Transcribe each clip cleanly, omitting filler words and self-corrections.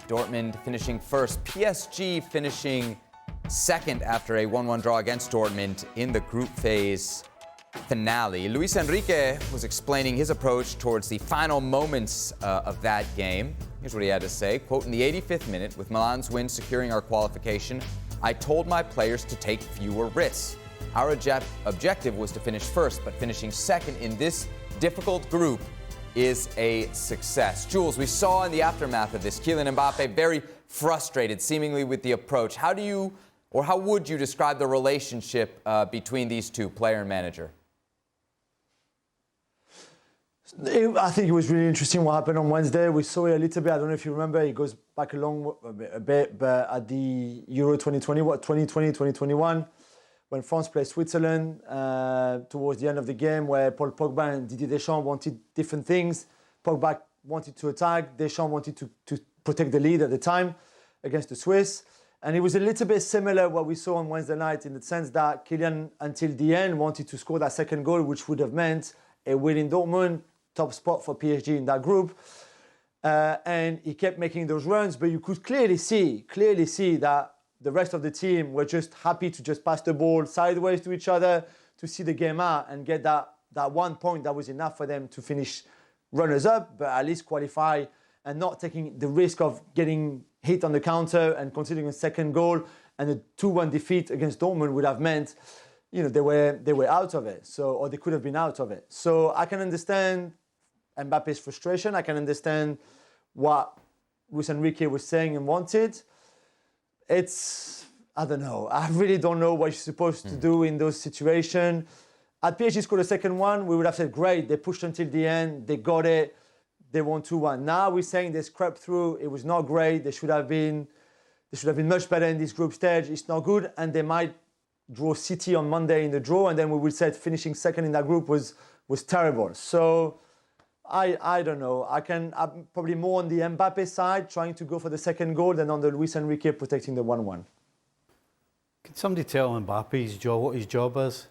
Dortmund finishing first. PSG finishing second after a 1-1 draw against Dortmund in the group phase finale. Luis Enrique was explaining his approach towards the final moments of that game. Here's what he had to say. Quote, in the 85th minute, with Milan's win securing our qualification, I told my players to take fewer risks. Our objective was to finish first, but finishing second in this difficult group is a success. Jules, we saw in the aftermath of this, Kylian Mbappe very frustrated, seemingly with the approach. How would you describe the relationship between these two, player and manager? I think it was really interesting what happened on Wednesday. We saw it a little bit. I don't know if you remember. It goes back a bit, but at the Euro 2020-2021, when France played Switzerland, towards the end of the game, where Paul Pogba and Didier Deschamps wanted different things. Pogba wanted to attack. Deschamps wanted to protect the lead at the time against the Swiss. And it was a little bit similar what we saw on Wednesday night in the sense that Kylian, until the end, wanted to score that second goal, which would have meant a win in Dortmund, top spot for PSG in that group. And he kept making those runs, but you could clearly see that the rest of the team were just happy to just pass the ball sideways to each other to see the game out and get that 1 point that was enough for them to finish runners-up, but at least qualify and not taking the risk of getting hit on the counter and considering a second goal, and a 2-1 defeat against Dortmund would have meant, they were out of it. Or they could have been out of it. So I can understand Mbappe's frustration. I can understand what Luis Enrique was saying and wanted. I don't know. I really don't know what you're supposed to do in those situations. Had PSG scored a second one, we would have said, great, they pushed until the end, they got it, they won 2-1. Now we're saying they scraped through, it was not great, they should have been much better in this group stage, it's not good, and they might draw City on Monday in the draw, and then we will say finishing second in that group was terrible. So I don't know. I'm probably more on the Mbappe side, trying to go for the second goal, than on the Luis Enrique protecting the 1-1. Can somebody tell Mbappe what his job is?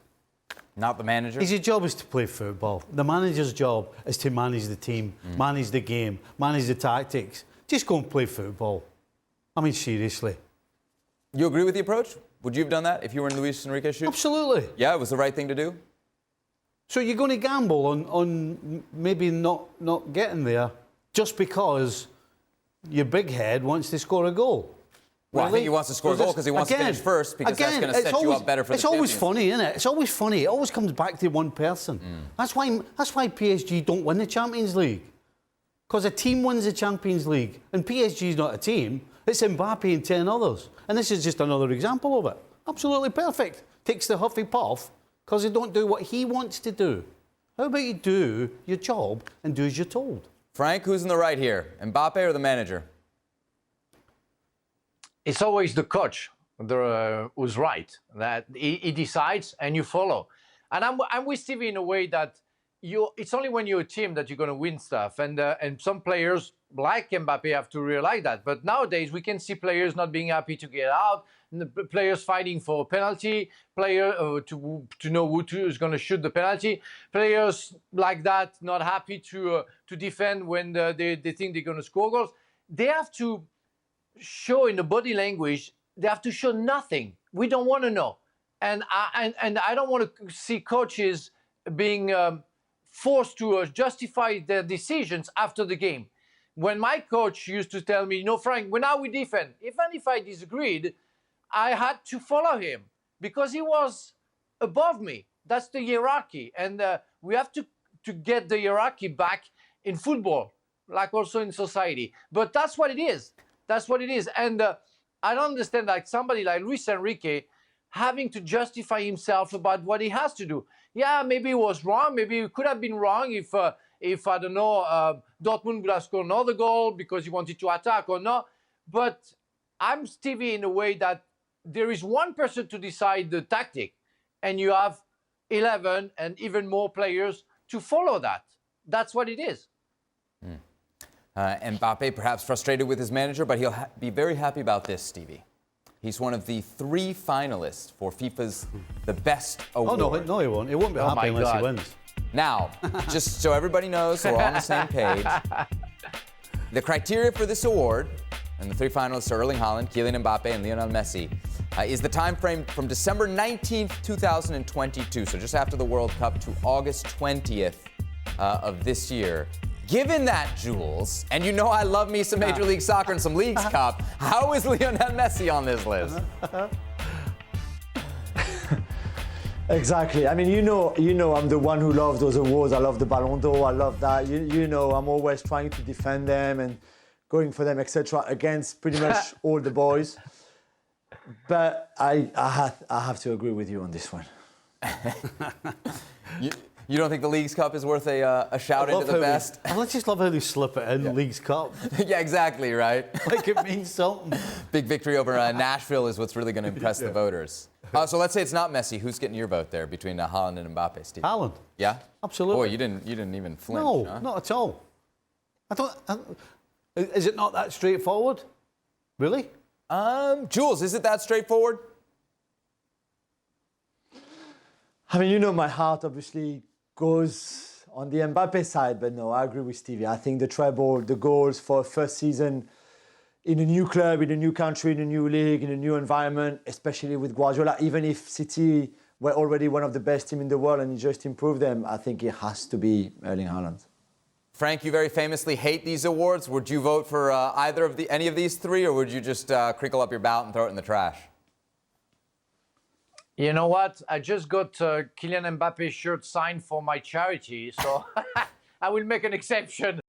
Not the manager? His job is to play football. The manager's job is to manage the team, manage the game, manage the tactics. Just go and play football. I mean, seriously. You agree with the approach? Would you have done that if you were in Luis Enrique's shoes? Absolutely. Yeah, it was the right thing to do? So you're going to gamble on maybe not getting there just because your big head wants to score a goal? Well, really? I think he wants to score a goal because he wants to finish first, because that's going to set you up better for the Champions. It's always funny, isn't it? It's always funny. It always comes back to one person. That's why PSG don't win the Champions League. Because a team wins the Champions League, and PSG is not a team. It's Mbappe and 10 others. And this is just another example of it. Absolutely perfect. Takes the huffy puff because they don't do what he wants to do. How about you do your job and do as you're told? Frank, who's in the right here? Mbappe or the manager? It's always the coach who's right. That he decides and you follow. And I'm with Stevie in a way that it's only when you're a team that you're going to win stuff. And some players like Mbappe have to realize that. But nowadays we can see players not being happy to get out, players fighting for a penalty, to know who is going to shoot the penalty, players like that not happy to defend when they think they're going to score goals. They have to show in the body language, they have to show nothing. We don't want to know. And I don't want to see coaches being forced to justify their decisions after the game. When my coach used to tell me, Frank, when now we defend, even if I disagreed, I had to follow him because he was above me. That's the hierarchy. And we have to get the hierarchy back in football, like also in society. But that's what it is. That's what it is. And I don't understand like somebody like Luis Enrique having to justify himself about what he has to do. Yeah, maybe he was wrong. Maybe he could have been wrong if I don't know, Dortmund would have scored another goal because he wanted to attack or not. But I'm Stevie in a way that there is one person to decide the tactic, and you have 11 and even more players to follow that. That's what it is. Mbappe perhaps frustrated with his manager, but he'll be very happy about this, Stevie. He's one of the 3 finalists for FIFA's The Best Award. Oh, no, he won't. He won't be happy unless he wins. Now, just so everybody knows, so we're on the same page, the criteria for this award and the three finalists are Erling Haaland, Kylian Mbappe, and Lionel Messi, is the time frame from December 19th, 2022, so just after the World Cup, to August 20th of this year. Given that, Jules, and you know I love me some Major League Soccer and some Leagues Cup, how is Lionel Messi on this list? Exactly. I mean, you know, I'm the one who loves those awards. I love the Ballon d'Or. I love that. You know, I'm always trying to defend them and going for them, etc., against pretty much all the boys. But I have to agree with you on this one. You don't think the Leagues Cup is worth a shout into the best? I just love how they slip it in, Leagues Cup. Yeah, exactly, right? Like it means something. Big victory over Nashville is what's really going to impress the voters. So let's say it's not Messi. Who's getting your vote there between Haaland and Mbappe, Steve? Haaland. Yeah? Absolutely. Boy, you didn't even flinch. No, huh? not at all. Is it not that straightforward? Really? Jules, is it that straightforward? I mean, you know, my heart obviously goes on the Mbappe side, but no, I agree with Stevie. I think the treble, the goals for first season in a new club, in a new country, in a new league, in a new environment, especially with Guardiola, even if City were already one of the best teams in the world and he just improved them, I think it has to be Erling Haaland. Frank, you very famously hate these awards. Would you vote for any of these three, or would you just crinkle up your ballot and throw it in the trash? You know what? I just got Kylian Mbappe's shirt signed for my charity, so I will make an exception